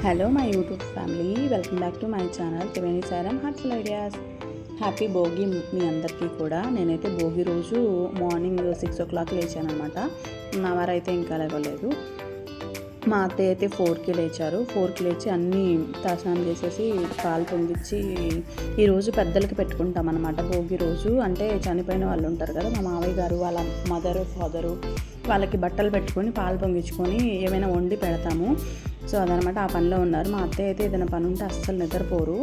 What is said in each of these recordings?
Hello my YouTube family, welcome back to my channel Triveni సారం heartful ideas. Happy Bhogi మీ అందరికీ కూడా. నేనైతే భోగి రోజు మార్నింగ్ 6 o'clock లేచాను అనమాట. నా వారైతే ఇంకా లేవలేదు. మా అత్తయ్య అయితే 4కి లేచారు. 4కి లేచి అన్నీ తలస్నానం చేసేసి పాలు పొంగిచ్చి ఈరోజు పెద్దలకి పెట్టుకుంటాం అనమాట. భోగి రోజు అంటే చనిపోయిన వాళ్ళు ఉంటారు కదా, మా మావయ్య గారు వాళ్ళ మదరు ఫాదరు వాళ్ళకి బట్టలు పెట్టుకొని పాలు పొంగించుకొని ఏమైనా వండి పెడతాము. సో అదనమాట, ఆ పనిలో ఉన్నారు. మా అత్తయ్య అయితే ఏదైనా పని ఉంటే అస్సలు నిద్రపోరు.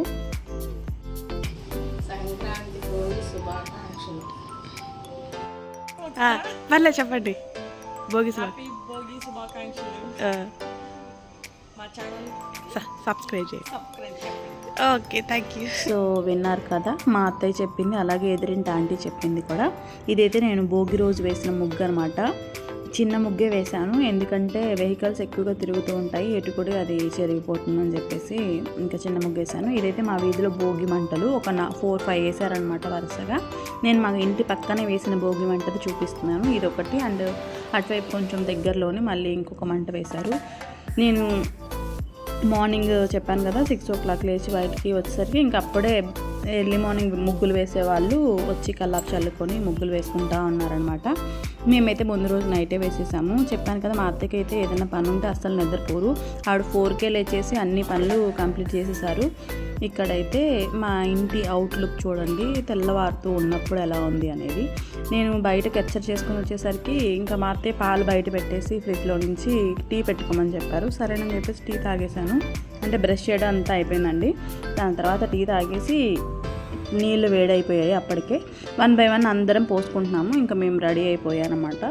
సంక్రాంతి భోగి శుభాకాంక్షలు. మళ్ళీ చెప్పండి. భోగి శుభాకాంక్షలు. మా ఛానల్ సబ్స్క్రైబ్ చేయండి. Okay, thank you. సో విన్నారు కదా, మా అత్తయ్య చెప్పింది, అలాగే ఎదురింటి ఆంటీ చెప్పింది కూడా. ఇదైతే నేను భోగి రోజు వేసిన ముగ్గు అనమాట. చిన్న ముగ్గే వేశాను, ఎందుకంటే వెహికల్స్ ఎక్కువగా తిరుగుతూ ఉంటాయి, ఎటు కూడా అది చెరిగిపోతుందని చెప్పేసి ఇంకా చిన్న ముగ్గు వేసాను. ఇదైతే మా వీధిలో భోగి మంటలు ఒక 4-5 వేసారనమాట వరుసగా. నేను మా ఇంటి పక్కనే వేసిన భోగి మంటది చూపిస్తున్నాను. ఇది ఒకటి, అండ్ అటువైపు కొంచెం దగ్గరలోనే మళ్ళీ ఇంకొక మంట వేశారు. నేను మార్నింగ్ చెప్పాను కదా 6 o'clock లేచి బయటికి వచ్చేసరికి ఇంకా అప్పుడే ఎర్లీ మార్నింగ్ ముగ్గులు వేసేవాళ్ళు వచ్చి కల్లాపు చల్లుకొని ముగ్గులు వేసుకుంటా ఉన్నారనమాట. మేమైతే ముందు రోజు నైటే వేసేసాము. చెప్పాను కదా, మా అత్తకి అయితే ఏదైనా పని ఉంటే అస్సలు నిద్రపోరు. ఆవిడ 4కే లేచేసి అన్ని పనులు కంప్లీట్ చేసేసారు. ఇక్కడైతే మా ఇంటి అవుట్లుక్ చూడండి, తెల్లవారుతూ ఉన్నప్పుడు ఎలా ఉంది అనేది. నేను బయట కెప్చర్ చేసుకొని వచ్చేసరికి ఇంకా మా అత్తయ్య పాలు బయట పెట్టేసి ఫ్రిడ్జ్లో నుంచి టీ పెట్టుకోమని చెప్పారు. సరేనని చెప్పేసి టీ తాగేశాను. అంటే బ్రష్ చేయడం అంతా అయిపోయిందండి. దాని తర్వాత టీ తాగేసి నీళ్ళు వేడైపోయాయి. అప్పటికే 1 by 1 అందరం పోసుకుంటున్నాము. ఇంకా మేము రెడీ అయిపోయానమాట.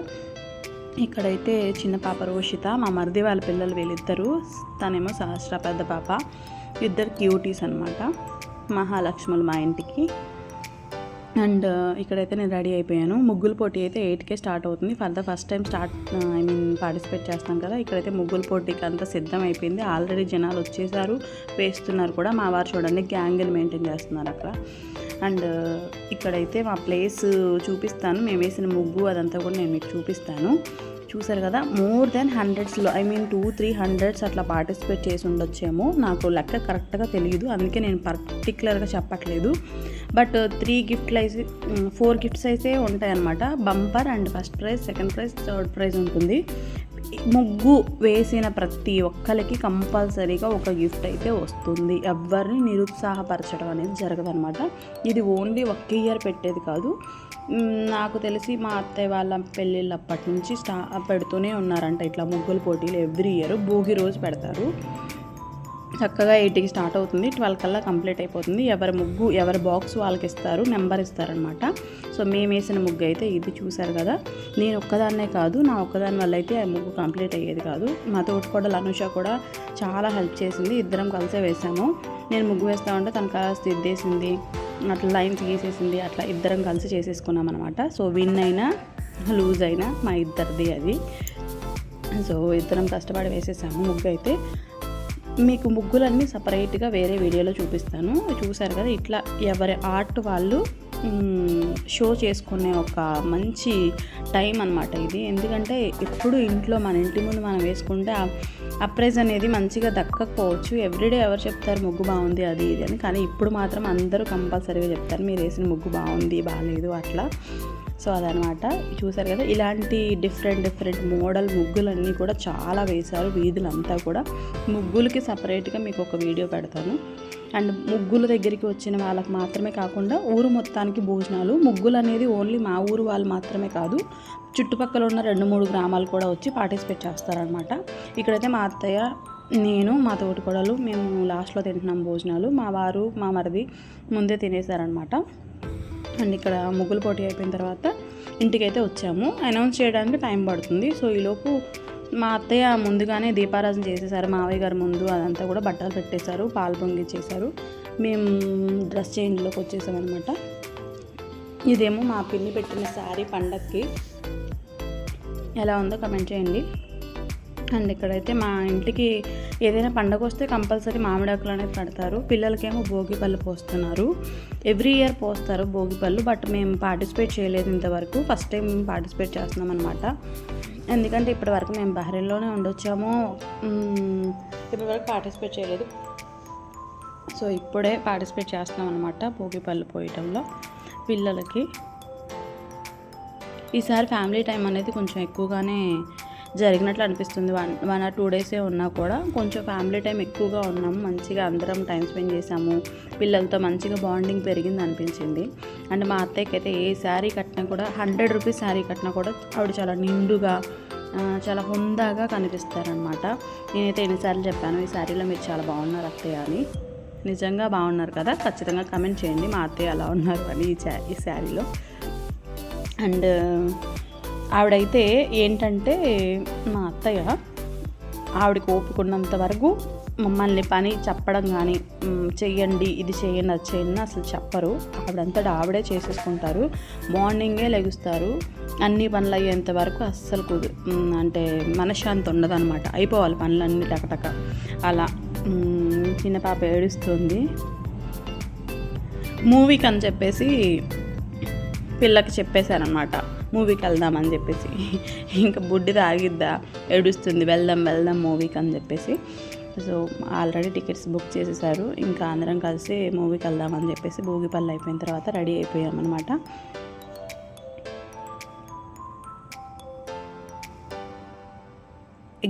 ఇక్కడైతే చిన్న పాప రోషిత, మా మరిది వాళ్ళ పిల్లలు వీళ్ళిద్దరు, తనేమో సహస్ర పెద్ద పాప, ఇద్దరు క్యూటీస్ అనమాట, మహాలక్ష్ములు మా ఇంటికి. అండ్ ఇక్కడైతే నేను రెడీ అయిపోయాను. ముగ్గుల పోటీ అయితే 8కే స్టార్ట్ అవుతుంది. For the first time participate చేస్తాం కదా. ఇక్కడైతే ముగ్గుల పోటీకి అంతా సిద్ధం అయిపోయింది. ఆల్రెడీ జనాలు వచ్చేసారు, వేస్తున్నారు కూడా. మా వారు చూడండి గ్యాంగ్ని మెయింటైన్ చేస్తున్నారు అక్కడ. అండ్ ఇక్కడైతే మా ప్లేస్ చూపిస్తాను, మేము వేసిన ముగ్గు అదంతా కూడా నేను మీకు చూపిస్తాను. చూసారు కదా, more than 100sలో 200-300 అట్లా పార్టిసిపేట్ చేసి ఉండొచ్చేమో, నాకు లెక్క కరెక్ట్గా తెలియదు, అందుకే నేను పర్టికులర్గా చెప్పట్లేదు. బట్ 4 గిఫ్ట్స్ అయితే ఉంటాయన్నమాట. Bumper and first prize, second prize, third prize ఉంటుంది. ముగ్గు వేసిన ప్రతి ఒక్కరికి కంపల్సరీగా ఒక గిఫ్ట్ అయితే వస్తుంది. ఎవరిని నిరుత్సాహపరచడం అనేది జరగదనమాట. ఇది ఓన్లీ 1 year పెట్టేది కాదు. నాకు తెలిసి మా అత్తయ్య వాళ్ళ పెళ్ళిళ్ళు అప్పటి నుంచి పెడుతూనే ఉన్నారంట ఇట్లా ముగ్గుల పోటీలు. ఎవ్రీ ఇయర్ భోగి రోజు పెడతారు. చక్కగా 8కి స్టార్ట్ అవుతుంది, 12 కల్లా కంప్లీట్ అయిపోతుంది. ఎవరి ముగ్గు ఎవరి బాక్స్ వాళ్ళకి ఇస్తారు, నెంబర్ ఇస్తారనమాట. సో మేము వేసిన ముగ్గు అయితే ఇది చూసారు కదా. నేను ఒక్కదాన్నే కాదు, నా ఒక్కదాని వల్ల అయితే ఆ ముగ్గు కంప్లీట్ అయ్యేది కాదు. మా తోటికోడలు అనుష కూడా చాలా హెల్ప్ చేసింది. ఇద్దరం కలిసే వేసాము. నేను ముగ్గు వేస్తూ ఉంటే తను కాస్త దిద్దేసింది, అట్లా లైన్స్ గీసేసింది, అట్లా ఇద్దరం కలిసి చేసేసుకున్నాం అనమాట. సో విన్ అయినా లూజ్ అయినా మా ఇద్దరిది అది. సో ఇద్దరం కష్టపడి వేసేసాము ముగ్గు అయితే. మీకు ముగ్గులన్నీ సపరేట్గా వేరే వీడియోలో చూపిస్తాను. చూసారు కదా, ఇట్లా ఎవరి ఆర్ట్ వాళ్ళు షో చేసుకునే ఒక మంచి టైం అనమాట ఇది. ఎందుకంటే ఎప్పుడు ఇంట్లో మన ఇంటి ముందు మనం వేసుకుంటే ఆ ప్రైజ్ అనేది మంచిగా దక్కకపోవచ్చు. ఎవ్రీడే ఎవరు చెప్తారు ముగ్గు బాగుంది అది ఇది అని, కానీ ఇప్పుడు మాత్రం అందరూ కంపల్సరీగా చెప్తారు మీరు వేసిన ముగ్గు బాగుంది బాగాలేదు అట్లా. సో అదనమాట, చూసారు కదా, ఇలాంటి డిఫరెంట్ మోడల్ ముగ్గులన్నీ కూడా చాలా వేశారు వీధులంతా కూడా. ముగ్గులకి సపరేట్గా మీకు ఒక వీడియో పెడతాను. అండ్ ముగ్గుల దగ్గరికి వచ్చిన వాళ్ళకి మాత్రమే కాకుండా ఊరు మొత్తానికి భోజనాలు. ముగ్గులు అనేది ఓన్లీ మా ఊరు వాళ్ళు మాత్రమే కాదు, చుట్టుపక్కల ఉన్న 2-3 గ్రామాలు కూడా వచ్చి పార్టిసిపేట్ చేస్తారనమాట. ఇక్కడైతే మా అత్తయ్య, నేను, మా తోటికోడలు మేము లాస్ట్లో తింటున్నాం భోజనాలు. మా వారు మా మరిది ముందే తినేశారనమాట. అండ్ ఇక్కడ ముగ్గుల పోటీ అయిపోయిన తర్వాత ఇంటికైతే వచ్చాము. అనౌన్స్ చేయడానికి టైం పడుతుంది. సో ఈలోపు మా అత్తయ్య ముందుగానే దీపారాధన చేసేసారు. మావయ్య గారు ముందు అదంతా కూడా బట్టలు పెట్టేశారు, పాలు పొంగిచ్చేసారు. మేము డ్రెస్ చేంజ్లోకి వచ్చేసామన్నమాట. ఇదేమో మా పిన్ని పెట్టిన శారీ పండక్కి. ఎలా ఉందో కమెంట్ చేయండి. అండ్ ఇక్కడైతే మా ఇంటికి ఏదైనా పండగ వస్తే కంపల్సరీ మామిడాకులు అనేది కడతారు. పిల్లలకేమో భోగి పళ్ళు పోస్తున్నారు. ఎవ్రీ ఇయర్ పోస్తారు భోగి పళ్ళు, బట్ మేము పార్టిసిపేట్ చేయలేదు ఇంతవరకు. ఫస్ట్ టైం పార్టిసిపేట్ చేస్తున్నాం అనమాట. ఎందుకంటే ఇప్పటివరకు మేము బహ్రెయిన్లోనే ఉండొచ్చాము, ఇప్పటివరకు పార్టిసిపేట్ చేయలేదు. సో ఇప్పుడే పార్టిసిపేట్ చేస్తున్నాం అనమాట భోగి పళ్ళు పోయటంలో పిల్లలకి. ఈసారి ఫ్యామిలీ టైం అనేది కొంచెం ఎక్కువగానే జరిగినట్లు అనిపిస్తుంది. 1 or 2 డేసే ఉన్నా కూడా కొంచెం ఫ్యామిలీ టైం ఎక్కువగా ఉన్నాము. మంచిగా అందరం టైం స్పెండ్ చేసాము. పిల్లలతో మంచిగా బాండింగ్ పెరిగింది అనిపించింది. అండ్ మా అత్తయ్యకి అయితే ఏ శారీ కట్టినా కూడా 100 రూపీస్ శారీ కట్టినా కూడా ఆవిడ చాలా నిండుగా చాలా హుందాగా కనిపిస్తారనమాట. నేనైతే ఎన్నిసార్లు చెప్పాను ఈ శారీలో మీరు చాలా బాగున్నారు అత్తయ్య అని. నిజంగా బాగున్నారు కదా, ఖచ్చితంగా కమెంట్ చేయండి మా అత్తయ్య అలా ఉన్నారు అని ఈ శారీలో. అండ్ ఆవిడైతే ఏంటంటే మా అత్తయ్య ఆవిడకి ఓపుకున్నంత వరకు మమ్మల్ని పని చెప్పడం కానీ చెయ్యండి ఇది చేయండి అది చేయండి అసలు చెప్పరు. ఆవిడంతటా ఆవిడే చేసేసుకుంటారు. మార్నింగే లెగుస్తారు. అన్ని పనులు అయ్యేంత వరకు అస్సలు అంటే మనశ్శాంతి ఉండదు అనమాట. అయిపోవాలి పనులన్నీ టకటక. అలా చిన్న పాప ఏడుస్తుంది. మూవీకి అని చెప్పేసి పిల్లకి చెప్పేశారనమాట, మూవీకి వెళ్దామని చెప్పేసి. ఇంకా బుడ్డి తాగిద్దా, ఏడుస్తుంది, వెళ్దాం మూవీకి అని చెప్పేసి. సో ఆల్రెడీ టికెట్స్ బుక్ చేసేసారు. ఇంకా అందరం కలిసి మూవీకి వెళ్దామని చెప్పేసి భోగి పళ్ళు అయిపోయిన తర్వాత రెడీ అయిపోయామన్నమాట.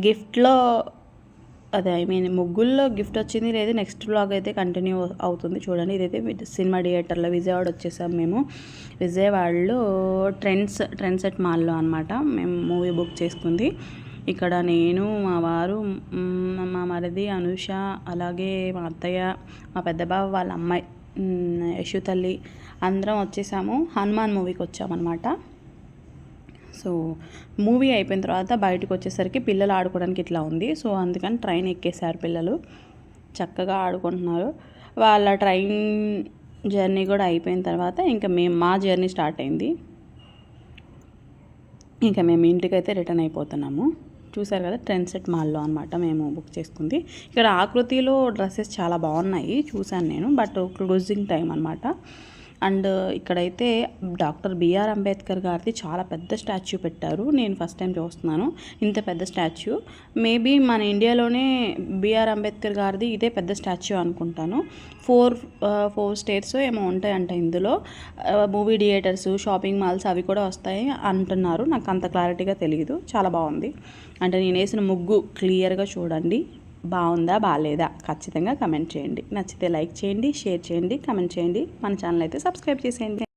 గిఫ్ట్లో ముగ్గుల్లో గిఫ్ట్ వచ్చింది లేదు. నెక్స్ట్ వ్లాగ్ అయితే కంటిన్యూ అవుతుంది చూడండి. ఇదైతే సినిమా థియేటర్లో విజయవాడ వచ్చేసాం మేము. విజయవాడలో ట్రెండ్సెట్ మాల్లో అనమాట మేము మూవీ బుక్ చేసుకుంది. ఇక్కడ నేను, మా వారు, మా మరిది అనుష, అలాగే మా అత్తయ్య, మా పెద్ద బావ వాళ్ళ అమ్మాయి యశు తల్లి అందరం వచ్చేసాము. హనుమాన్ మూవీకి వచ్చామన్నమాట. సో మూవీ అయిపోయిన తర్వాత బయటకు వచ్చేసరికి పిల్లలు ఆడుకోవడానికి ఇట్లా ఉంది. సో అందుకని ట్రైన్ ఎక్కేసారు పిల్లలు, చక్కగా ఆడుకుంటున్నారు. వాళ్ళ ట్రైన్ జర్నీ కూడా అయిపోయిన తర్వాత ఇంకా మా జర్నీ స్టార్ట్ అయింది. ఇంకా మేము ఇంటికైతే రిటర్న్ అయిపోతున్నాము. చూసారు కదా, ట్రెండ్సెట్ మాల్లో అనమాట మేము బుక్ చేసుకుంది. ఇక్కడ ఆకృతిలో డ్రెస్సెస్ చాలా బాగున్నాయి చూశాను నేను, బట్ క్లోజింగ్ టైం అనమాట. అండ్ ఇక్కడైతే డాక్టర్ బిఆర్ అంబేద్కర్ గారిది చాలా పెద్ద స్టాచ్యూ పెట్టారు. నేను ఫస్ట్ టైం చూస్తున్నాను ఇంత పెద్ద స్టాచ్యూ. మేబీ మన ఇండియాలోనే బిఆర్ అంబేద్కర్ గారిది ఇదే పెద్ద స్టాచ్యూ అనుకుంటాను. 4 స్టేట్స్ ఏమో ఉంటాయంట ఇందులో. మూవీ థియేటర్స్, షాపింగ్ మాల్స్ అవి కూడా వస్తాయి అంటున్నారు. నాకు అంత క్లారిటీగా తెలియదు. చాలా బాగుంది. అంటే నేను వేసిన ముగ్గు క్లియర్గా చూడండి. బాగుందా బాగాలేదా ఖచ్చితంగా కమెంట్ చేయండి. నచ్చితే లైక్ చేయండి, షేర్ చేయండి, కమెంట్ చేయండి. మన ఛానల్ అయితే సబ్స్క్రైబ్ చేసేయండి.